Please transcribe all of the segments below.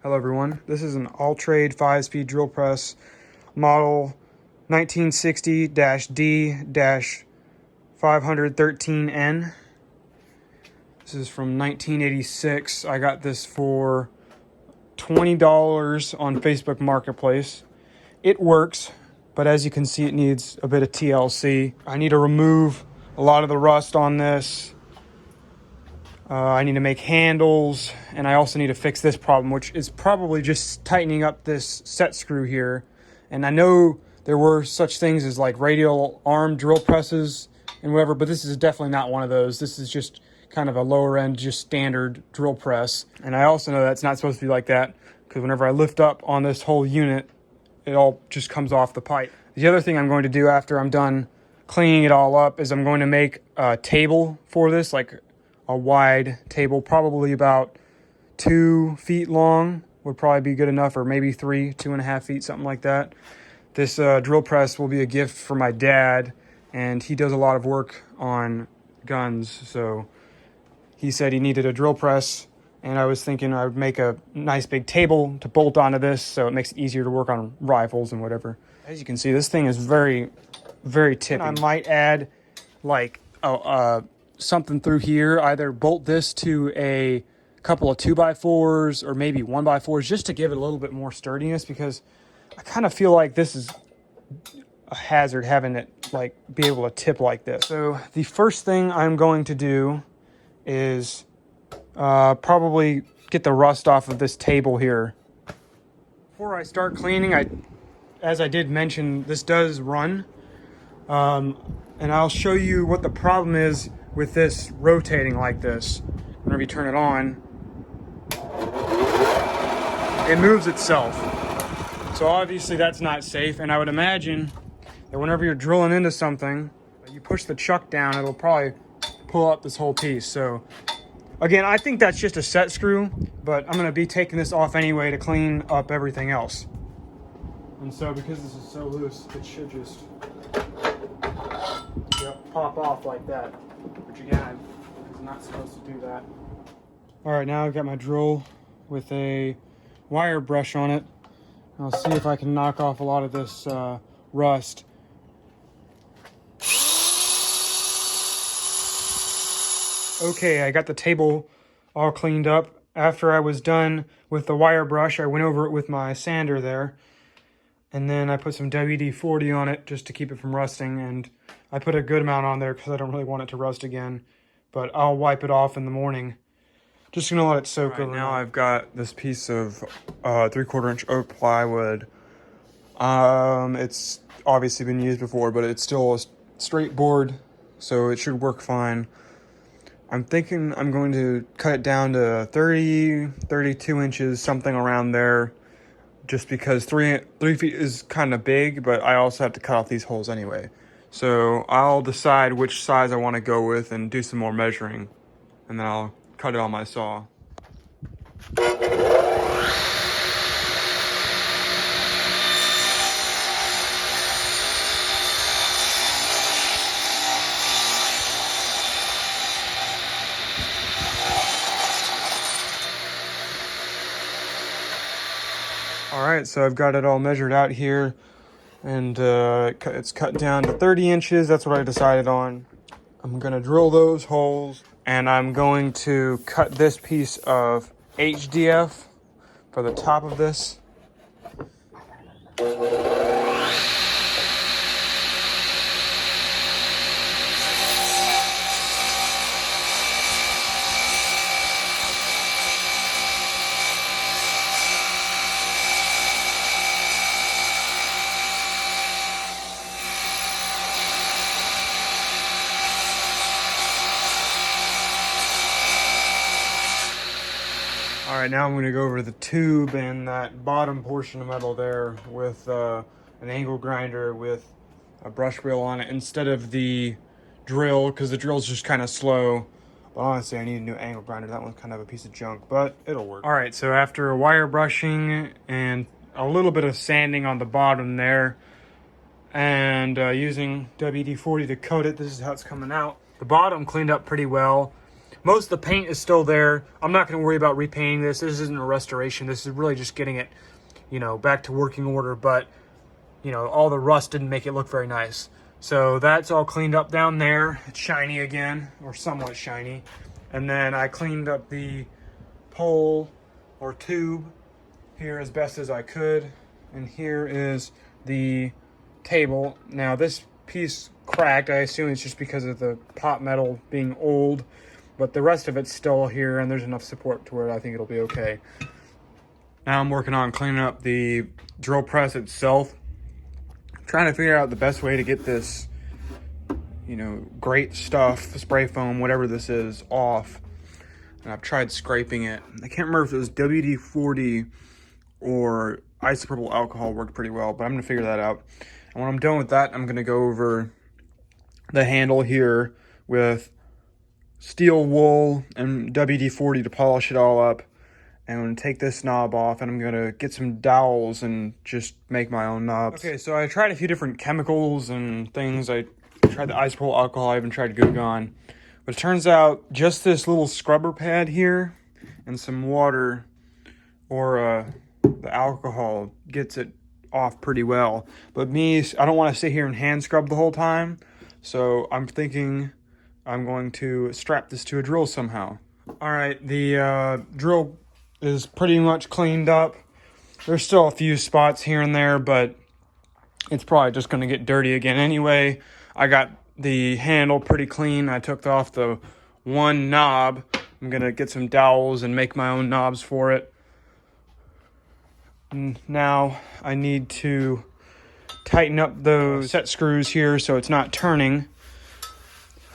Hello everyone, this is an Alltrade 5-speed drill press model 1960-D-513N. This is from 1986. I got this for $20 on Facebook Marketplace. It works, but as you can see it needs a bit of TLC. I need to remove a lot of the rust on this. I need to make handles, and I also need to fix this problem, which is probably just tightening up this set screw here. And I know there were such things as like radial arm drill presses and whatever, but this is definitely not one of those. This is just kind of a lower end, just standard drill press. And I also know that's not supposed to be like that, because whenever I lift up on this whole unit, it all just comes off the pipe. The other thing I'm going to do after I'm done cleaning it all up is I'm going to make a table for this, like a wide table, probably about 2 feet long would probably be good enough, or maybe 2.5 feet, something like that. This drill press will be a gift for my dad, and he does a lot of work on guns, so he said he needed a drill press, and I was thinking I would make a nice big table to bolt onto this so it makes it easier to work on rifles and whatever. As you can see, this thing is very, very tippy. I might add like something through here, either bolt this to a couple of 2x4s or maybe 1x4s, just to give it a little bit more sturdiness, because I kind of feel like this is a hazard having it like be able to tip like this. So the first thing I'm going to do is probably get the rust off of this table here. Before I start cleaning, as I did mention, this does run, and I'll show you what the problem is with this rotating like this. Whenever you turn it on, it moves itself. So obviously that's not safe, and I would imagine that whenever you're drilling into something, you push the chuck down, it'll probably pull up this whole piece. So again, I think that's just a set screw, but I'm gonna be taking this off anyway to clean up everything else. And so because this is so loose, it should just pop off like that. Which again, I'm not supposed to do that. All right, now I've got my drill with a wire brush on it. I'll see if I can knock off a lot of this rust. Okay, I got the table all cleaned up. After I was done with the wire brush, I went over it with my sander there. And then I put some WD-40 on it just to keep it from rusting. And I put a good amount on there because I don't really want it to rust again. But I'll wipe it off in the morning. Just gonna let it soak over. Now I've got this piece of 3/4 inch oak plywood. It's obviously been used before, but it's still a straight board, so it should work fine. I'm thinking I'm going to cut it down to 32 inches, something around there. Just because 3 feet is kind of big, but I also have to cut off these holes anyway. So I'll decide which size I want to go with and do some more measuring, and then I'll cut it on my saw. All right, so I've got it all measured out here, and it's cut down to 30 inches. That's what I decided on. I'm gonna drill those holes, and I'm going to cut this piece of HDF for the top of this. All right, now I'm going to go over the tube and that bottom portion of metal there with an angle grinder with a brush wheel on it instead of the drill, because the drill's just kind of slow. But honestly, I need a new angle grinder. That one's kind of a piece of junk, but it'll work. All right, so after wire brushing and a little bit of sanding on the bottom there, and using WD-40 to coat it, this is how it's coming out. The bottom cleaned up pretty well. Most of the paint is still there. I'm not going to worry about repainting this. This isn't a restoration. This is really just getting it, you know, back to working order. But, you know, all the rust didn't make it look very nice. So that's all cleaned up down there. It's shiny again, or somewhat shiny. And then I cleaned up the pole or tube here as best as I could. And here is the table. Now this piece cracked. I assume it's just because of the pot metal being old, but the rest of it's still here and there's enough support to where I think it'll be okay. Now I'm working on cleaning up the drill press itself. I'm trying to figure out the best way to get this, you know, great stuff, spray foam, whatever this is, off. And I've tried scraping it. I can't remember if it was WD-40 or isopropyl alcohol worked pretty well, but I'm gonna figure that out. And when I'm done with that, I'm gonna go over the handle here with steel wool and WD-40 to polish it all up. And I'm gonna take this knob off and I'm gonna get some dowels and just make my own knobs. Okay, so I tried a few different chemicals and things. I tried the isopropyl alcohol, I even tried Goo Gone. But it turns out just this little scrubber pad here and some water or the alcohol gets it off pretty well. But me, I don't want to sit here and hand scrub the whole time. So I'm thinking I'm going to strap this to a drill somehow. All right, the drill is pretty much cleaned up. There's still a few spots here and there, but it's probably just going to get dirty again anyway. I got the handle pretty clean. I took off the one knob. I'm going to get some dowels and make my own knobs for it. And now I need to tighten up those set screws here so it's not turning.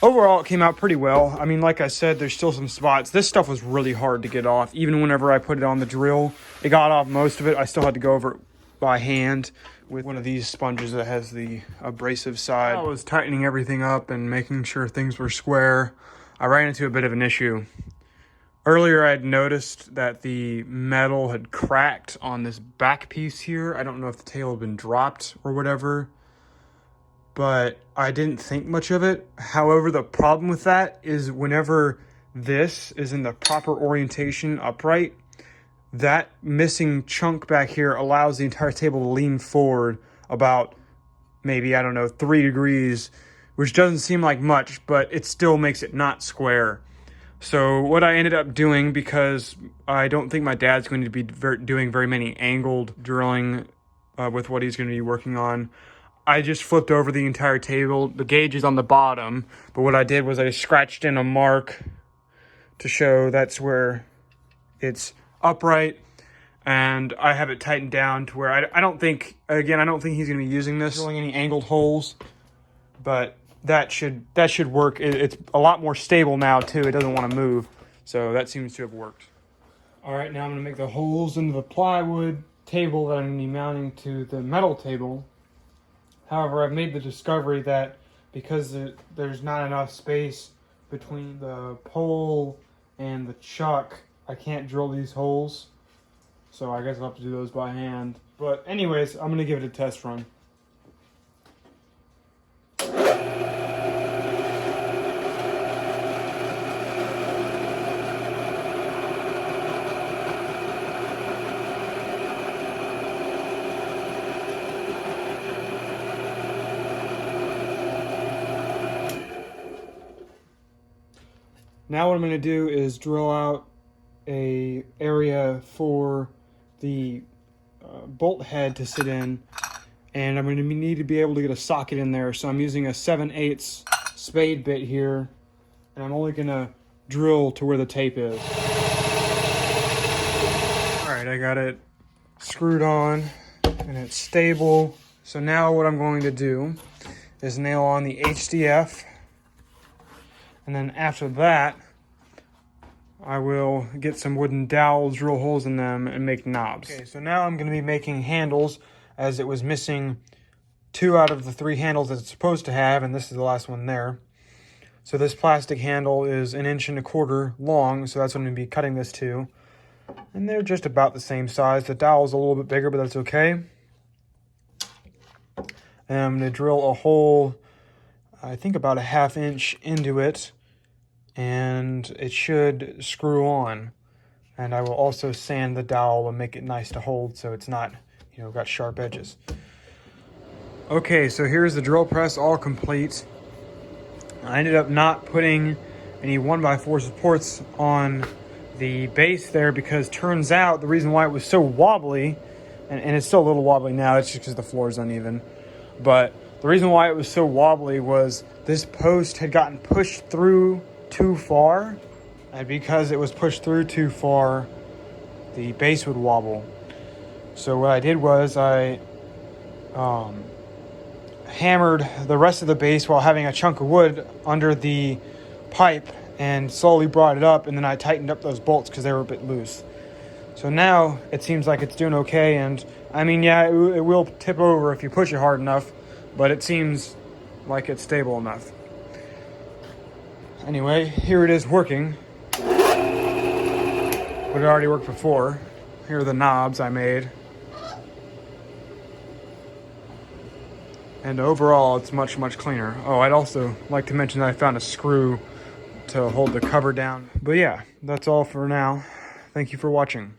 Overall, it came out pretty well. I mean, like I said, there's still some spots. This stuff was really hard to get off. Even whenever I put it on the drill, it got off most of it. I still had to go over it by hand with one of these sponges that has the abrasive side. I was tightening everything up and making sure things were square. I ran into a bit of an issue. Earlier, I had noticed that the metal had cracked on this back piece here. I don't know if the tail had been dropped or whatever, but I didn't think much of it. However, the problem with that is whenever this is in the proper orientation upright, that missing chunk back here allows the entire table to lean forward about maybe, I don't know, 3 degrees, which doesn't seem like much, but it still makes it not square. So what I ended up doing, because I don't think my dad's going to be doing very many angled drilling with what he's going to be working on, I just flipped over the entire table. The gauge is on the bottom, but what I did was I scratched in a mark to show that's where it's upright, and I have it tightened down to where I don't think, again, I don't think he's going to be using this, drilling any angled holes, but that should work. It's a lot more stable now too. It doesn't want to move, so that seems to have worked. All right, now I'm going to make the holes into the plywood table that I'm going to be mounting to the metal table. However, I've made the discovery that because there's not enough space between the pole and the chuck, I can't drill these holes. So I guess I'll have to do those by hand. But anyways, I'm going to give it a test run. Now what I'm going to do is drill out a area for the bolt head to sit in, and I'm going to need to be able to get a socket in there. So I'm using a 7/8 spade bit here, and I'm only going to drill to where the tape is. All right, I got it screwed on and it's stable. So now what I'm going to do is nail on the HDF, and then after that I will get some wooden dowels, drill holes in them, and make knobs. Okay, so now I'm going to be making handles, as it was missing 2 out of the 3 handles that it's supposed to have, and this is the last one there. So this plastic handle is 1 1/4 inches long, so that's what I'm going to be cutting this to. And they're just about the same size. The dowel's a little bit bigger, but that's okay. And I'm going to drill a hole, I think about 1/2 inch into it, and it should screw on. And I will also sand the dowel and make it nice to hold so it's not, got sharp edges. Okay, so here's the drill press all complete. I ended up not putting any 1x4 supports on the base there because turns out the reason why it was so wobbly, and it's still a little wobbly now, it's just because the floor is uneven, but the reason why it was so wobbly was this post had gotten pushed through too far, and because it was pushed through too far, the base would wobble. So what I did was I hammered the rest of the base while having a chunk of wood under the pipe and slowly brought it up, and then I tightened up those bolts because they were a bit loose. So now it seems like it's doing okay, and I mean, yeah, it will tip over if you push it hard enough, but it seems like it's stable enough. Anyway, here it is working. But it already worked before. Here are the knobs I made. And overall, it's much, much cleaner. Oh, I'd also like to mention that I found a screw to hold the cover down. But yeah, that's all for now. Thank you for watching.